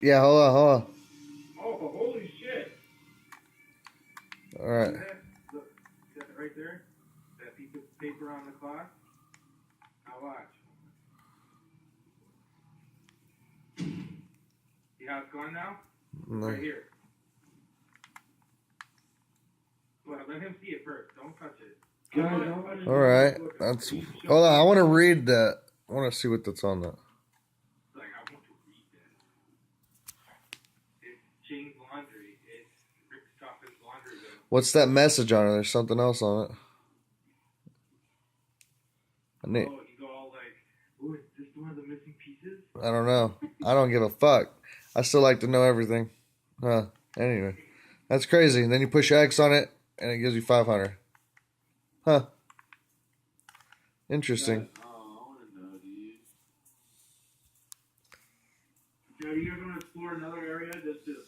Yeah, hold on, hold on. Oh, holy shit! All right. See that? Look, see that right there? That piece of paper on the clock? Now watch. See how it's gone now? No. Right here. Well, let him see it first. Don't touch it. All right. That's. Hold on. I want to read that. I want to see what that's on that. Like, I want to read that. It's James Laundry. It's Rick Stoppin's laundry bin. What's that message on it? There's something else on it. I need. Oh, he's all like, "Oh, is this one of the missing pieces?" I don't know. I don't give a fuck. I still like to know everything. Huh. Anyway, that's crazy. And then you push X on it, and it gives you 500. Huh. Interesting. Oh, I want to know, dude. Joe, you guys want to explore another area just to